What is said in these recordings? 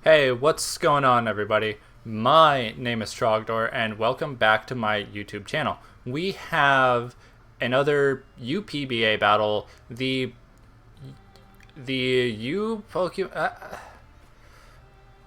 Hey, what's going on, everybody? My name is Trogdor, and welcome back to my YouTube channel. We have another UPBA battle, the U Pokemon.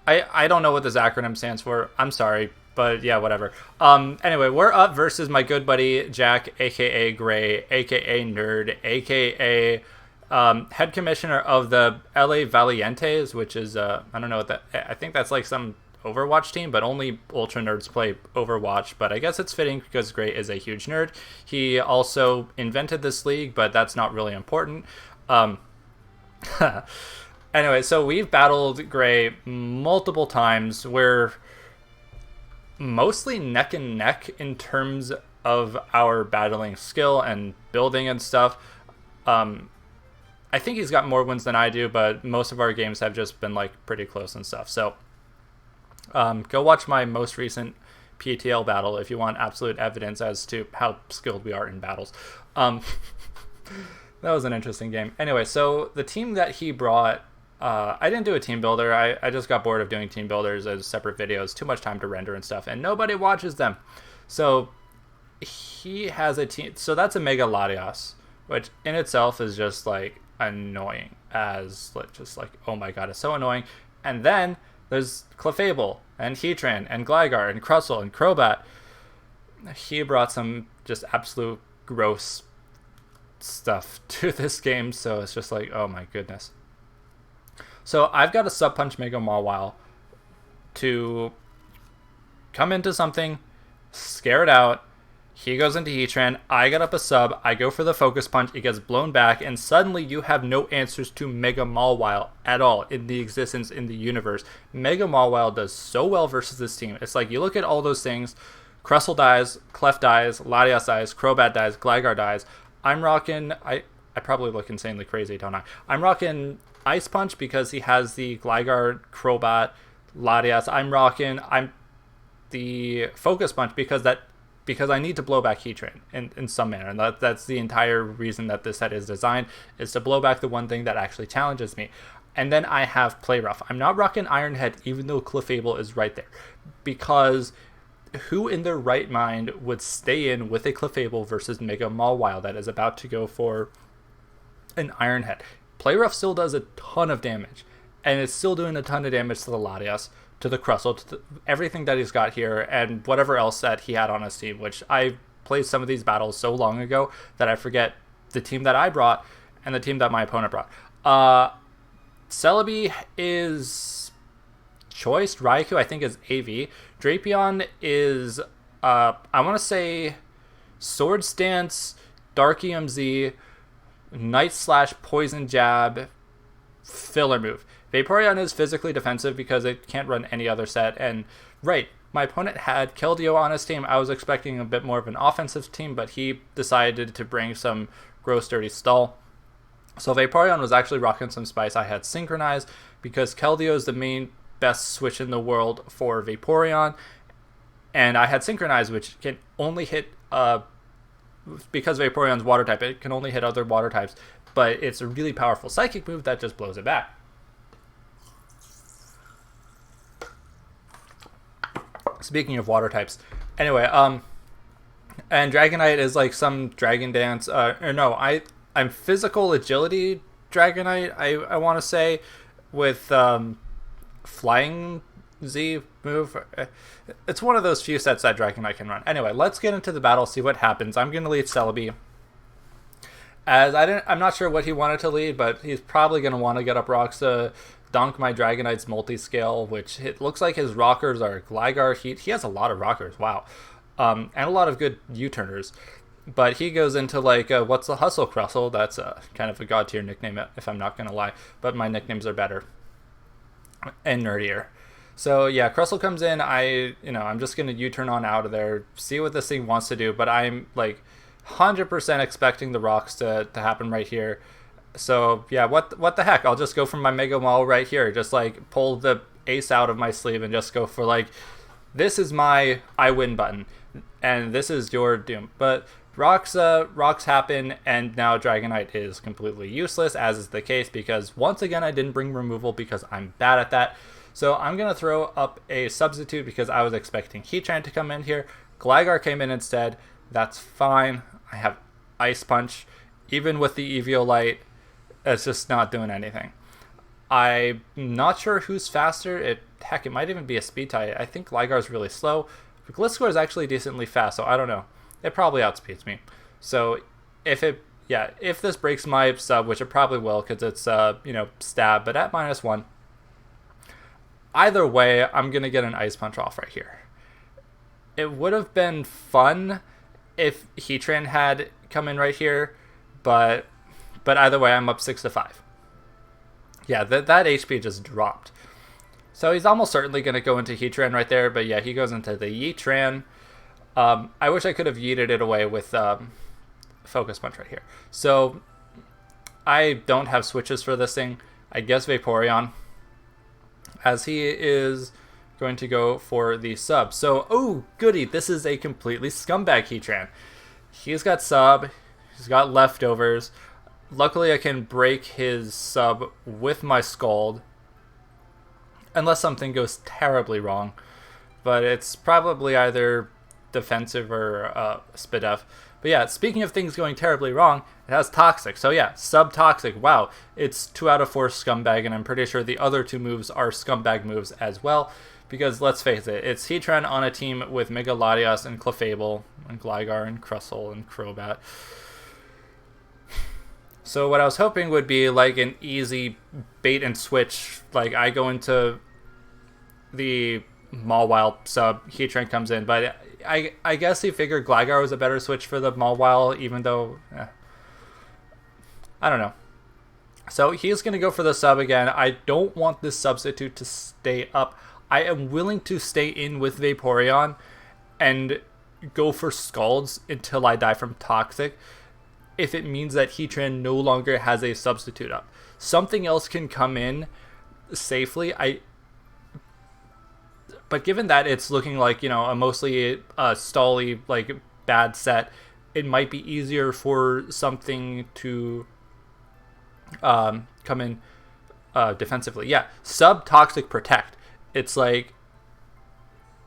I don't know what this acronym stands for. I'm sorry, but yeah, whatever. Anyway, we're up versus my good buddy Jack, aka Gray, aka Nerd, aka head commissioner of the LA Valienteis, which is I don't know what that. I think that's like some Overwatch team, but only ultra nerds play Overwatch. But I guess it's fitting because Gray is a huge nerd. He also invented this league, but that's not really important. Um, anyway, so we've battled Gray multiple times. We're mostly neck and neck in terms of our battling skill and building and stuff. I think he's got more wins than I do, but most of our games have just been like pretty close and stuff. So go watch my most recent PTL battle if you want absolute evidence as to how skilled we are in battles. That was an interesting game. Anyway, so the team that he brought, I didn't do a team builder. I just got bored of doing team builders as separate videos. Too much time to render and stuff, and nobody watches them. So he has a team. So that's a Mega Latias, which in itself is just like annoying as just like, oh my god, it's so annoying. And then there's Clefable and Heatran and Gligar and Crustle and Crobat. He brought some just absolute gross stuff to this game, so it's just like, oh my goodness. So I've got a Sub Punch Mega Mawile to come into something, scare it out. He goes into Heatran, I get up a sub, I go for the Focus Punch, it gets blown back, and suddenly you have no answers to Mega Mawile at all in the existence in the universe. Mega Mawile does so well versus this team. It's like you look at all those things, Crustle dies, Clef dies, Latias dies, Crobat dies, Gligar dies. I'm rocking, I probably look insanely crazy, don't I? I'm rocking Ice Punch because he has the Gligar, Crobat, Latias. I'm the Focus Punch because I need to blow back Heatran in some manner. And that's the entire reason that this set is designed, is to blow back the one thing that actually challenges me. And then I have Play Rough. I'm not rocking Iron Head, even though Clefable is right there. Because who in their right mind would stay in with a Clefable versus Mega Mawile that is about to go for an Iron Head? Play Rough still does a ton of damage. And it's still doing a ton of damage to the Latias, to the Crustle, to everything that he's got here, and whatever else that he had on his team, which I played some of these battles so long ago that I forget the team that I brought and the team that my opponent brought. Celebi is Choice. Raikou, I think, is AV. Drapion is, I want to say, Sword Stance, Dark EMZ, Night / Poison Jab, filler move. Vaporeon is physically defensive because it can't run any other set. And right, my opponent had Keldeo on his team. I was expecting a bit more of an offensive team, but he decided to bring some gross dirty stall. So Vaporeon was actually rocking some spice. I had Synchronize because Keldeo is the main best switch in the world for Vaporeon. And I had Synchronize, which can only hit, because Vaporeon's water type, it can only hit other water types. But it's a really powerful psychic move that just blows it back. Speaking of water types, anyway, and Dragonite is like some Dragon Dance, or no, I'm Physical Agility Dragonite, I want to say, with Flying Z move. It's one of those few sets that Dragonite can run. Anyway, let's get into the battle, see what happens. I'm going to lead Celebi. As I'm not sure what he wanted to lead, but he's probably going to want to get up rocks to donk my Dragonite's multi-scale, which it looks like his rockers are Gligar. He has a lot of rockers, wow. And a lot of good U-turners. But he goes into like, what's the Hustle Crustle? That's kind of a god tier nickname, if I'm not going to lie. But my nicknames are better and nerdier. So yeah, Crustle comes in. I'm just going to U-turn on out of there, see what this thing wants to do. But I'm like 100% expecting the rocks to happen right here. So yeah, what the heck? I'll just go for my Mega Mall right here. Just like pull the ace out of my sleeve and just go for like, this is my I win button, and this is your doom. But rocks happen, and now Dragonite is completely useless, as is the case because once again I didn't bring removal because I'm bad at that. So I'm going to throw up a substitute because I was expecting Heatran to come in here. Gligar came in instead. That's fine. I have Ice Punch. Even with the Eviolite, it's just not doing anything. I'm not sure who's faster. Heck, it might even be a speed tie. I think Gligar's really slow. Gliscor is actually decently fast, so I don't know. It probably outspeeds me. So if this breaks my sub, which it probably will because it's stab, but at -1. Either way, I'm gonna get an Ice Punch off right here. It would have been fun if Heatran had come in right here, but either way, I'm up 6-5. Yeah, that HP just dropped. So he's almost certainly going to go into Heatran right there, but yeah, he goes into the Yeetran. I wish I could have yeeted it away with Focus Punch right here. So I don't have switches for this thing. I guess Vaporeon, as he is going to go for the sub. So, oh, goody, this is a completely scumbag Heatran. He's got sub, he's got leftovers. Luckily, I can break his sub with my Scald, unless something goes terribly wrong. But it's probably either defensive or Spidef. But yeah, speaking of things going terribly wrong, it has Toxic. So yeah, Sub-Toxic. Wow, it's 2 out of 4 Scumbag, and I'm pretty sure the other 2 moves are Scumbag moves as well. Because let's face it, it's Heatran on a team with Mega Latias and Clefable and Gligar and Crustle and Crobat. So what I was hoping would be like an easy bait and switch. Like I go into the Mawile sub, Heatran comes in, but I guess he figured Gligar was a better switch for the Mawile, even though I don't know. So he's going to go for the sub again. I don't want this substitute to stay up. I am willing to stay in with Vaporeon and go for Scalds until I die from Toxic, if it means that Heatran no longer has a substitute up. Something else can come in safely. But given that it's looking like, a mostly stally, like, bad set, it might be easier for something to come in defensively. Yeah, Sub-Toxic Protect. It's like,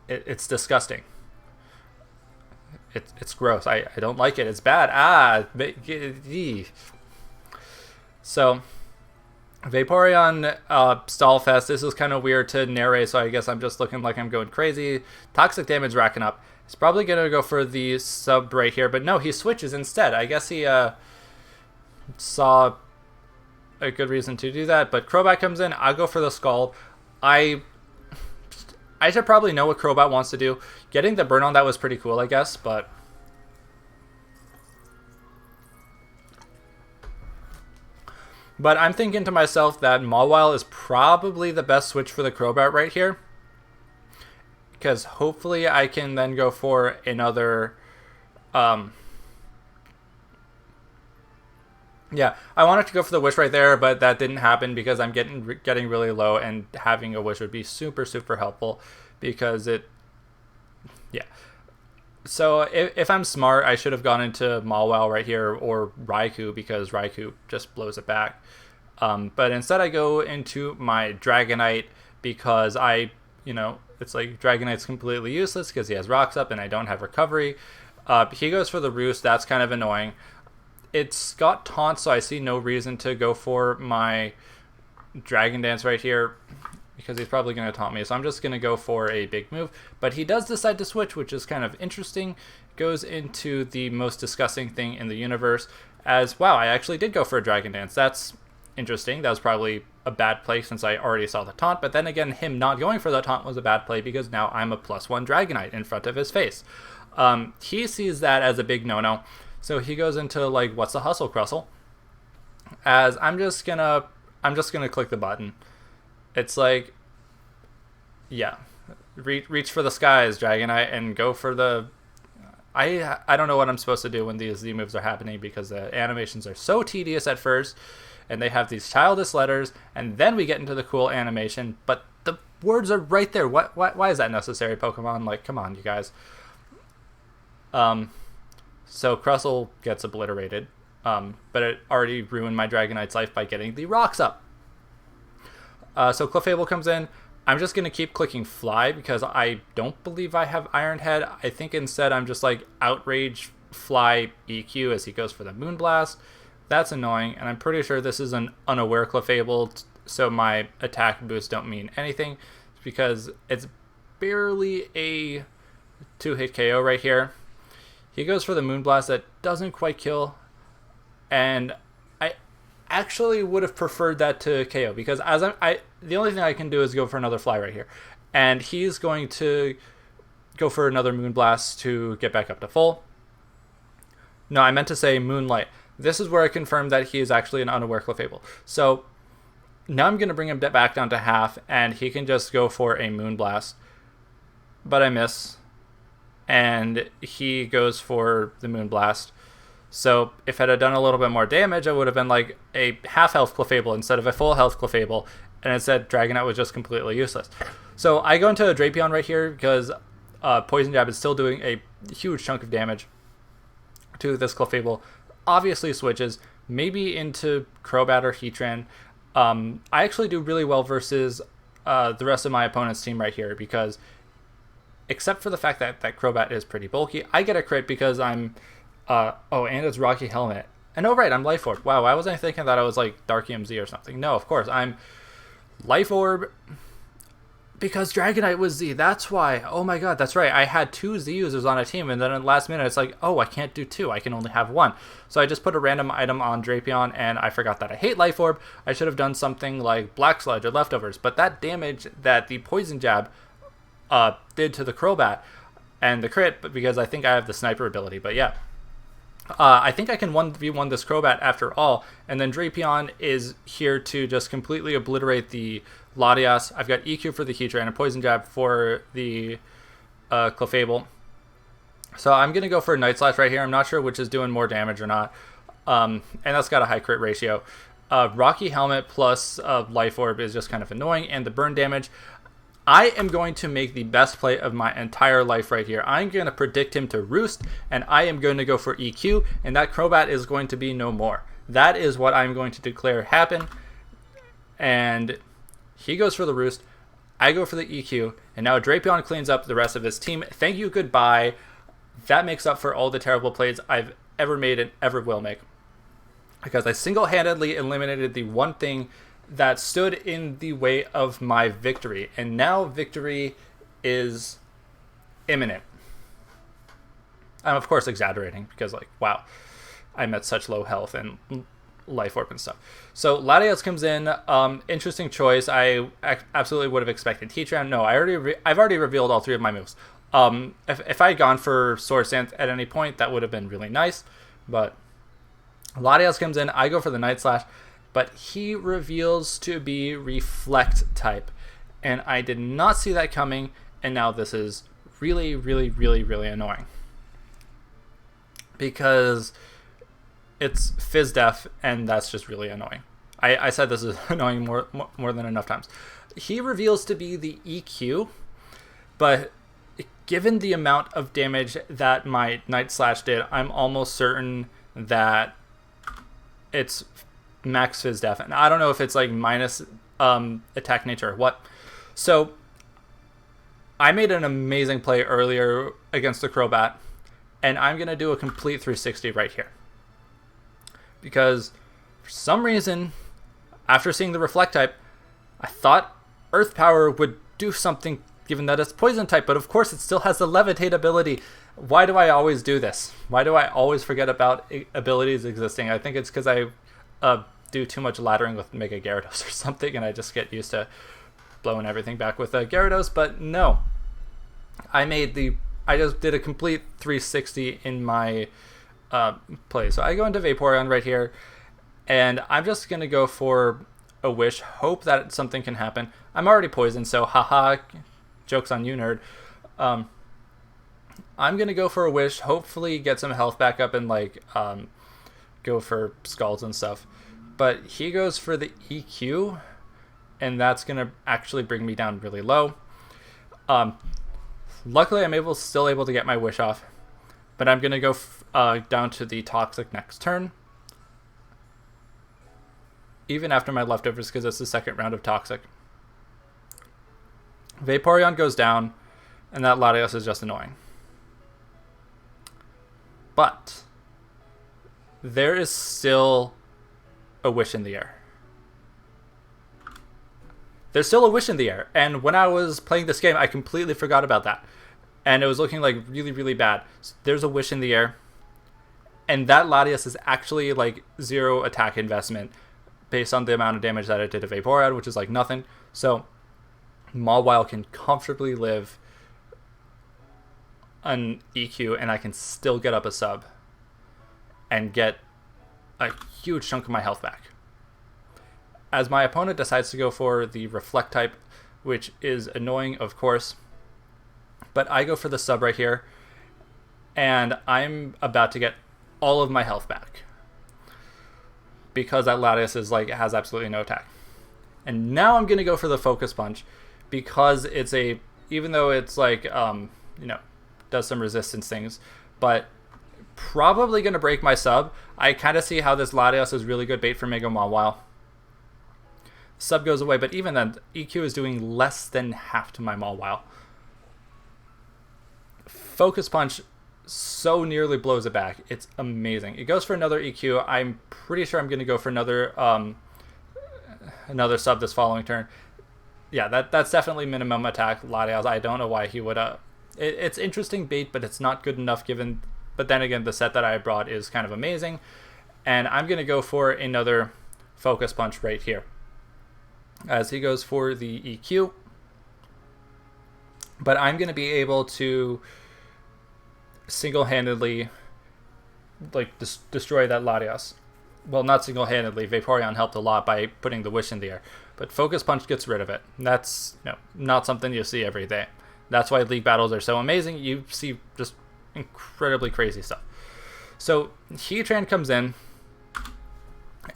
it's disgusting. It's gross. I don't like it. It's bad. So, Vaporeon Stallfest. This is kind of weird to narrate, so I guess I'm just looking like I'm going crazy. Toxic damage racking up. He's probably going to go for the sub right here, but no, he switches instead. I guess he saw a good reason to do that, but Crobat comes in. I'll go for the Scald. I should probably know what Crobat wants to do. Getting the burn on that was pretty cool, I guess, but I'm thinking to myself that Mawile is probably the best switch for the Crobat right here, because hopefully I can then go for another yeah, I wanted to go for the Wish right there, but that didn't happen because I'm getting really low, and having a Wish would be super, super helpful because yeah. So if I'm smart, I should have gone into Mawile right here or Raikou, because Raikou just blows it back. But instead I go into my Dragonite because it's like Dragonite's completely useless because he has Rocks up and I don't have Recovery. He goes for the Roost. That's kind of annoying. It's got Taunt, so I see no reason to go for my Dragon Dance right here because he's probably going to taunt me. So I'm just going to go for a big move. But he does decide to switch, which is kind of interesting. Goes into the most disgusting thing in the universe as, wow, I actually did go for a Dragon Dance. That's interesting. That was probably a bad play since I already saw the taunt. But then again, him not going for the taunt was a bad play because now I'm a +1 Dragonite in front of his face. He sees that as a big no-no. So he goes into like, what's the hustle, Crustle? As I'm just gonna click the button. It's like, yeah, reach for the skies, Dragonite, and go for the. I don't know what I'm supposed to do when these Z moves are happening because the animations are so tedious at first, and they have these childish letters, and then we get into the cool animation, but the words are right there. Why is that necessary, Pokemon? Like, come on, you guys. So Crustle gets obliterated, but it already ruined my Dragonite's life by getting the Rocks up. So Clefable comes in. I'm just going to keep clicking fly because I don't believe I have Iron Head. I think instead I'm just like outrage fly EQ as he goes for the Moonblast. That's annoying, and I'm pretty sure this is an unaware Clefable, so my attack boosts don't mean anything because it's barely a 2-hit KO right here. He goes for the Moonblast that doesn't quite kill, and I actually would have preferred that to KO because as the only thing I can do is go for another fly right here, and he's going to go for another Moonblast to get back up to full. No, I meant to say Moonlight. This is where I confirmed that he is actually an unaware Clefable. So now I'm going to bring him back down to half, and he can just go for a Moonblast. But I miss, and he goes for the Moonblast. So if it had done a little bit more damage, it would have been like a half-health Clefable instead of a full-health Clefable, and instead Dragonite was just completely useless. So I go into a Drapion right here because Poison Jab is still doing a huge chunk of damage to this Clefable. Obviously switches, maybe into Crobat or Heatran. I actually do really well versus the rest of my opponent's team right here because except for the fact that Crobat is pretty bulky, I get a crit because I'm and it's Rocky Helmet. And oh right, I'm Life Orb. Wow, why was I thinking that I was like Dark EMZ or something? No, of course, I'm Life Orb because Dragonite was Z. That's why. Oh my god, that's right. I had 2 Z users on a team, and then at the last minute, it's like, oh, I can't do 2. I can only have 1. So I just put a random item on Drapion, and I forgot that I hate Life Orb. I should have done something like Black Sludge or Leftovers. But that damage that the Poison Jab did to the Crobat and the crit, but because I think I have the Sniper ability. But yeah. I think I can 1v1 this Crobat after all, and then Drapion is here to just completely obliterate the Latias. I've got EQ for the Heatran and a Poison Jab for the Clefable. So I'm going to go for a Night Slash right here. I'm not sure which is doing more damage or not, and that's got a high crit ratio. Rocky Helmet plus Life Orb is just kind of annoying, and the burn damage. I am going to make the best play of my entire life right here. I'm going to predict him to Roost, and I am going to go for EQ, and that Crobat is going to be no more. That is what I'm going to declare happen. And he goes for the Roost. I go for the EQ, and now Drapion cleans up the rest of his team. Thank you, goodbye. That makes up for all the terrible plays I've ever made and ever will make. Because I single-handedly eliminated the one thing that stood in the way of my victory. And now victory is imminent. I'm, of course, exaggerating because, like, wow, I'm at such low health and Life Orb and stuff. So Latias comes in. Interesting choice. I absolutely would have expected Heatran. No, I've already revealed all 3 of my moves. If I had gone for Swords Dance at any point, that would have been really nice. But Latias comes in. I go for the Night Slash. But he reveals to be Reflect type. And I did not see that coming, and now this is really, really, really, really annoying. Because it's Fizz Def, and that's just really annoying. I said this is annoying more than enough times. He reveals to be the EQ, but given the amount of damage that my Night Slash did, I'm almost certain that it's max Fizz Def, and I don't know if it's like minus attack nature or what. So I made an amazing play earlier against the Crobat, and I'm gonna do a complete 360 right here because for some reason, after seeing the Reflect type, I thought Earth Power would do something given that it's Poison type, but of course it still has the Levitate ability. Why do I always do this? Why do I always forget about abilities existing? I think it's because I do too much laddering with Mega Gyarados or something, and I just get used to blowing everything back with Gyarados. But no, I just did a complete 360 in my play. So I go into Vaporeon right here, and I'm just gonna go for a Wish, hope that something can happen. I'm already poisoned, so haha, joke's on you, nerd. I'm gonna go for a Wish, hopefully get some health back up and like go for Scalds and stuff. But he goes for the EQ, and that's going to actually bring me down really low. Luckily, I'm still able to get my Wish off, but I'm going to go down to the Toxic next turn. Even after my Leftovers, because it's the second round of Toxic. Vaporeon goes down, and that Latios is just annoying. But there is still a wish in the air. There's still a wish in the air. And when I was playing this game, I completely forgot about that. And it was looking like really, really bad. So there's a wish in the air. And that Latias is actually like 0 attack investment based on the amount of damage that it did to Vaporeon, which is like nothing. So Mawile can comfortably live an EQ, and I can still get up a sub and get a huge chunk of my health back. As my opponent decides to go for the Reflect type, which is annoying, of course, but I go for the sub right here, and I'm about to get all of my health back because that Latias is like has absolutely no attack. And now I'm gonna go for the Focus Punch because it's even though it's like does some resistance things, but probably gonna break my sub. I kind of see how this Latias is really good bait for Mega Mawile. Sub goes away, but even then, EQ is doing less than half to my Mawile. Focus Punch so nearly blows it back. It's amazing. It goes for another EQ. I'm pretty sure I'm going to go for another sub this following turn. Yeah, that's definitely minimum attack Latias. I don't know why he would... It's interesting bait, but it's not good enough given... But then again, the set that I brought is kind of amazing. And I'm going to go for another Focus Punch right here, as he goes for the EQ. But I'm going to be able to single-handedly destroy that Latias. Well, not single-handedly. Vaporeon helped a lot by putting the Wish in the air. But Focus Punch gets rid of it. That's not something you see every day. That's why League battles are so amazing. You see just incredibly crazy stuff. So Heatran comes in,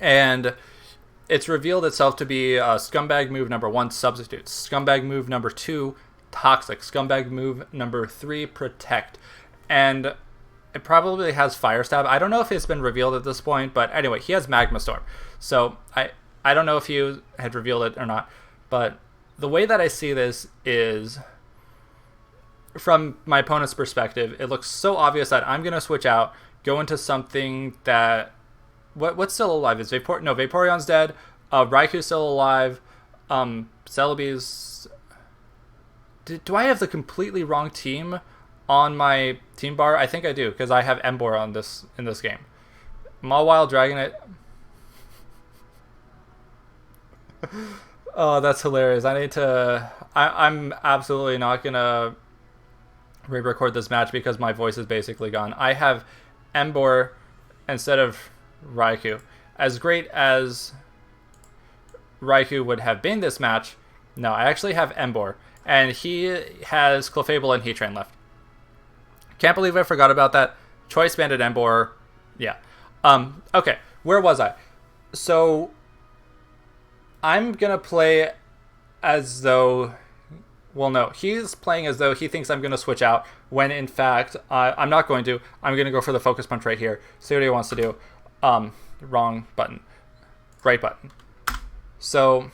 and it's revealed itself to be Scumbag move number 1, Substitute. Scumbag move number 2, Toxic. Scumbag move number 3, Protect. And it probably has Fire Stab. I don't know if it's been revealed at this point, but anyway, he has Magma Storm. So I don't know if he had revealed it or not, but the way that I see this is, from my opponent's perspective, it looks so obvious that I'm going to switch out, go into something that... What's still alive? Is Vaporeon's dead. Raikou's still alive. Celebi's... Do I have the completely wrong team on my team bar? I think I do, because I have Emboar in this game. Mawile, Dragonite... Oh, that's hilarious. I'm absolutely not going to re-record this match because my voice is basically gone. I have Emboar instead of Raikou. As great as Raikou would have been this match, no, I actually have Emboar, and he has Clefable and Heatran left. Can't believe I forgot about that. Choice Banded Emboar, yeah. Okay, where was I? So I'm gonna play as though... Well, no, he's playing as though he thinks I'm going to switch out, when in fact, I'm not going to. I'm going to go for the Focus Punch right here. See what he wants to do. Wrong button. Right button. So,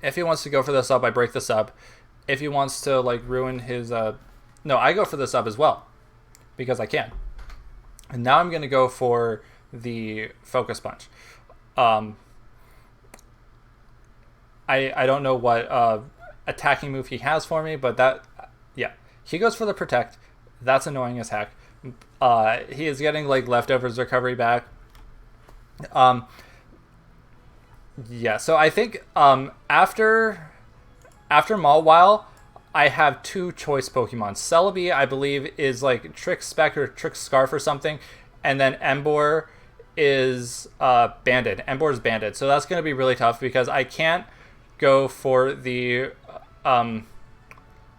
if he wants to go for the sub, I break the sub. If he wants to, ruin his... No, I go for the sub as well, because I can. And now I'm going to go for the Focus Punch. I don't know what... attacking move he has for me, but he goes for the Protect. That's annoying as heck. He is getting leftovers recovery back. So I think after Mawile, I have 2 choice Pokemon. Celebi, I believe, is Trick Speck or Trick Scarf or something, and then Emboar is banded. Emboar is banded, so that's going to be really tough because I can't go for the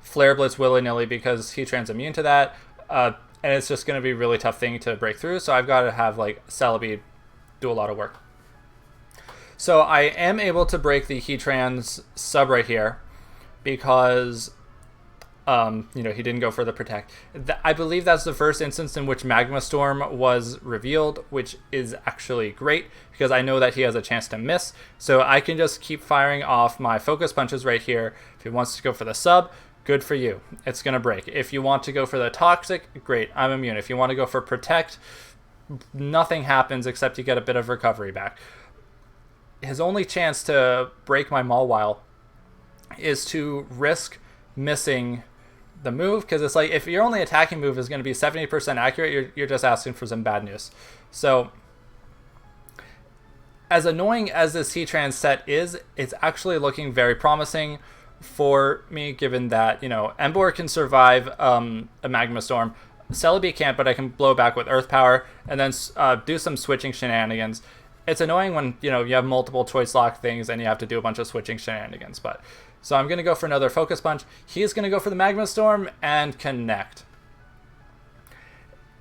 Flare Blitz willy-nilly because Heatran's immune to that, and it's just going to be a really tough thing to break through, so I've got to have Celebi do a lot of work. So I am able to break the Heatran's sub right here because He didn't go for the protect. I believe that's the first instance in which Magma Storm was revealed, which is actually great because I know that he has a chance to miss. So I can just keep firing off my focus punches right here. If he wants to go for the sub, good for you. It's going to break. If you want to go for the toxic, great. I'm immune. If you want to go for protect, nothing happens except you get a bit of recovery back. His only chance to break my Mawile is to risk missing the move, because it's like if your only attacking move is going to be 70% accurate, you're just asking for some bad news. So as annoying as this Heatran set is, it's actually looking very promising for me, given that Emboar can survive a Magma Storm. Celebi can't, but I can blow back with Earth Power and then do some switching shenanigans. It's annoying when you have multiple choice lock things and you have to do a bunch of switching shenanigans, but so I'm going to go for another Focus Punch. He's going to go for the Magma Storm and connect.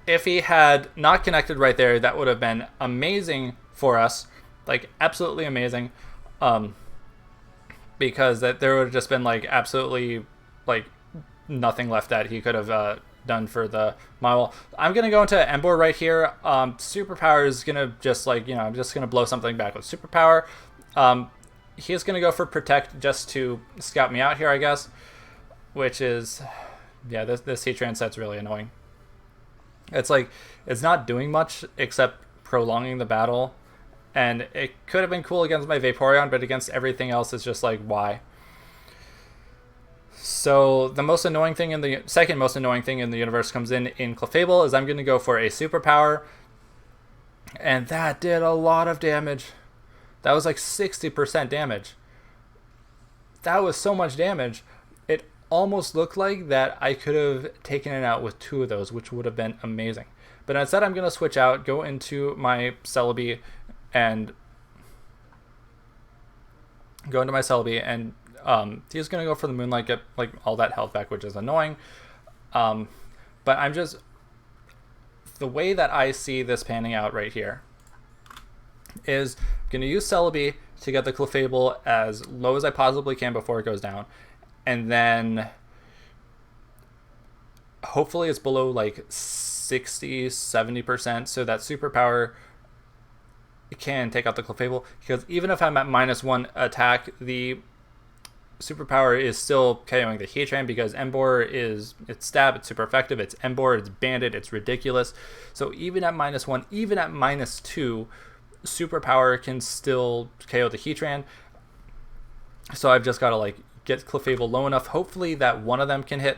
If he had not connected right there, that would have been amazing for us. Like, absolutely amazing. Because there would have just been, like, absolutely, like, nothing left that he could have done for the Mawile. I'm going to go into Emboar right here. Superpower is going to just, like, I'm just going to blow something back with Superpower. He's going to go for Protect just to scout me out here, I guess. Which is, yeah, this Heatran set's really annoying. It's like, it's not doing much except prolonging the battle. And it could have been cool against my Vaporeon, but against everything else, it's just like, why? So the second most annoying thing in the universe comes in Clefable, is I'm going to go for a Superpower. And that did a lot of damage. That was like 60% damage. That was so much damage. It almost looked like that I could have taken it out with 2 of those, which would have been amazing. But instead, I'm going to switch out, go into my Celebi, and he's going to go for the Moonlight, get like all that health back, which is annoying. But the way that I see this panning out right here is I'm going to use Celebi to get the Clefable as low as I possibly can before it goes down. And then hopefully it's below like 60, 70% so that Superpower can take out the Clefable. Because even if I'm at -1 attack, the Superpower is still KOing the Heatran because Emboar it's stab, it's super effective, it's Emboar, it's banded, it's ridiculous. So even at -1, even at -2, Superpower can still KO the Heatran. So I've just got to like get Clefable low enough. Hopefully that one of them can hit,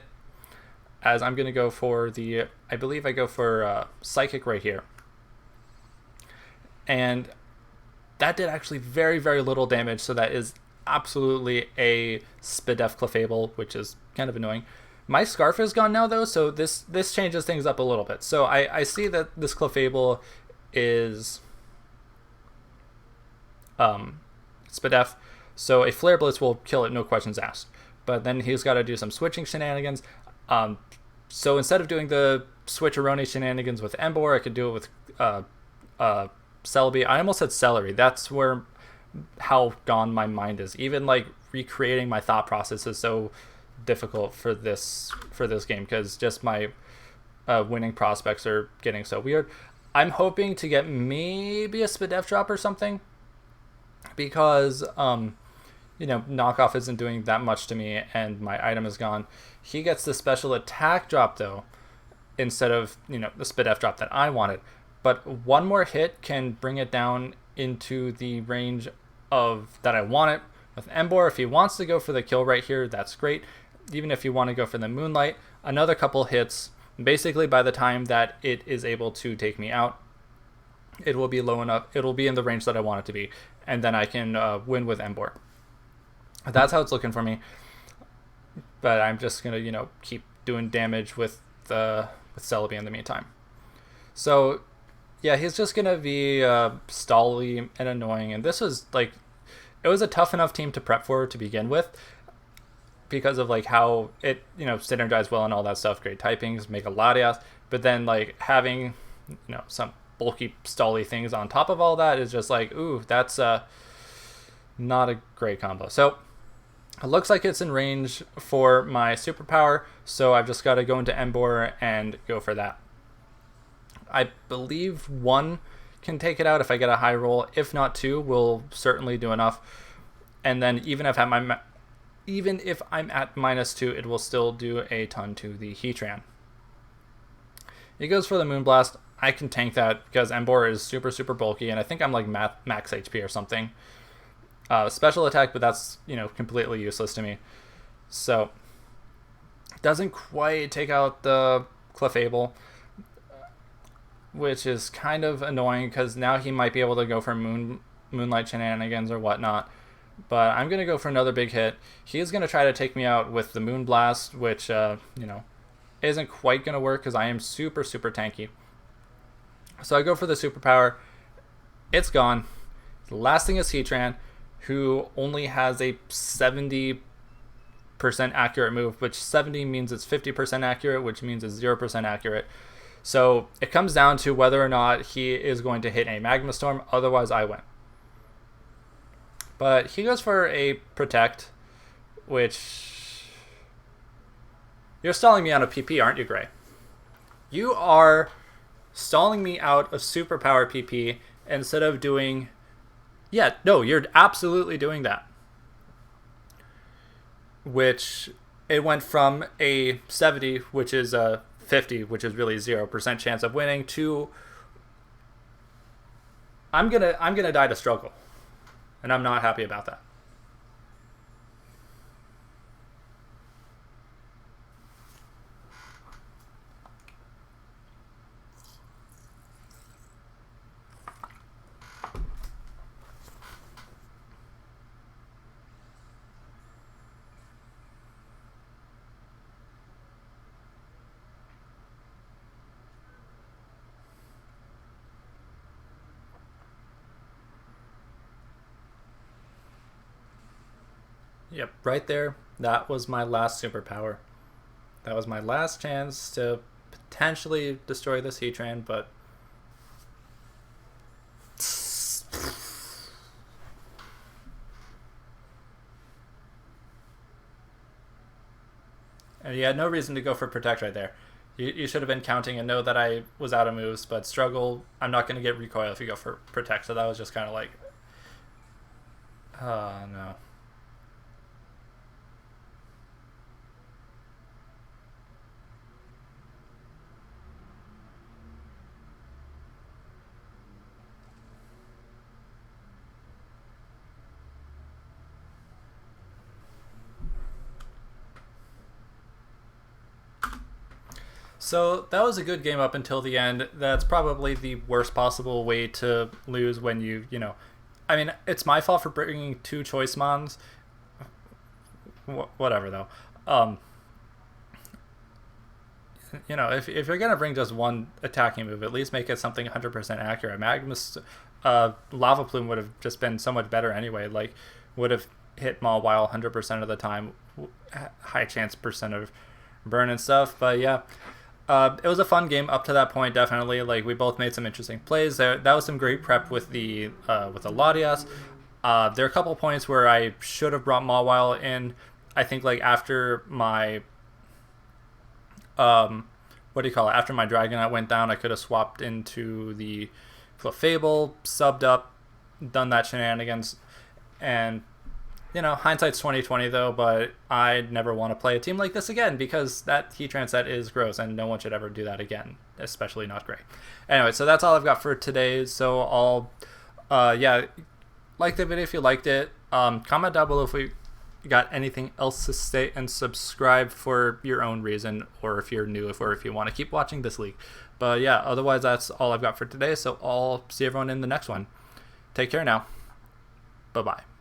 as I'm going to go for I believe I go for Psychic right here. And that did actually very, very little damage. So that is absolutely a Spidef Clefable, which is kind of annoying. My Scarf is gone now though, so this changes things up a little bit. So I see that this Clefable is Spidef, so a Flare Blitz will kill it, no questions asked. But then he's got to do some switching shenanigans. So instead of doing the switcheroni shenanigans with Emboar, I could do it with Celebi. I almost said Celery. That's how gone my mind is. Even like recreating my thought process is so difficult for this game because just my winning prospects are getting so weird. I'm hoping to get maybe a Spidef drop or something, because knockoff isn't doing that much to me and my item is gone. He gets the special attack drop though, instead of the Spidef drop that I wanted. But one more hit can bring it down into the range of that I want it. With Emboar, if he wants to go for the kill right here, that's great. Even if you want to go for the Moonlight, another couple hits, basically by the time that it is able to take me out, it will be low enough, it'll be in the range that I want it to be, and then I can win with Emboar. That's how it's looking for me. But I'm just going to, keep doing damage with Celebi in the meantime. So, yeah, he's just going to be stally and annoying. And this was, like, it was a tough enough team to prep for to begin with, because of, like, how it, synergized well and all that stuff. Great typings, make a Latias. But then, like, having, some bulky, stally things on top of all that is just like, ooh, that's not a great combo. So It looks like it's in range for my superpower, so I've just got to go into Embor and go for that. I believe 1 can take it out if I get a high roll. If not, 2 will certainly do enough. And then even if I'm at -2, it will still do a ton to the Heatran. He goes for the Moonblast. I can tank that because Embor is super, super bulky, and I think I'm like max HP or something. Special attack, but that's, completely useless to me. So, doesn't quite take out the Clefable, which is kind of annoying because now he might be able to go for Moonlight Shenanigans or whatnot. But I'm going to go for another big hit. He is going to try to take me out with the Moonblast, which, isn't quite going to work because I am super, super tanky. So I go for the superpower. It's gone. The last thing is Heatran, who only has a 70% accurate move, which 70 means it's 50% accurate, which means it's 0% accurate. So it comes down to whether or not he is going to hit a Magma Storm, otherwise I win. But he goes for a Protect, which... You're stalling me on a PP, aren't you, Gray? You are stalling me out of superpower PP instead of doing... Yeah, no, you're absolutely doing that. Which, it went from a 70, which is a 50, which is really 0% chance of winning, to I'm gonna die to struggle. And I'm not happy about that. Yep, right there. That was my last superpower. That was my last chance to potentially destroy this Heatran, but... And you had no reason to go for Protect right there. You should have been counting and know that I was out of moves, but Struggle, I'm not going to get Recoil if you go for Protect, so that was just kind of like... Oh, no. So that was a good game up until the end. That's probably the worst possible way to lose when I mean, it's my fault for bringing 2 Choice Mons. Whatever, though. If you're going to bring just one attacking move, at least make it something 100% accurate. Magma's Lava Plume would have just been so much better anyway. Like, would have hit Mawile 100% of the time. High chance percent of burn and stuff. But yeah. It was a fun game up to that point, definitely. Like, we both made some interesting plays. That was some great prep with the Latias. There are a couple points where I should have brought Mawile in. I think, like, after my... After my Dragonite went down, I could have swapped into the Clefable, subbed up, done that shenanigans, and... hindsight's 20/20 though, but I'd never want to play a team like this again because that Heatran set is gross and no one should ever do that again, especially not Gray. Anyway, so that's all I've got for today. So I'll, like the video if you liked it. Comment down below if we got anything else to say, and subscribe for your own reason, or if you're new, or if you want to keep watching this league. But yeah, otherwise that's all I've got for today. So I'll see everyone in the next one. Take care now. Bye-bye.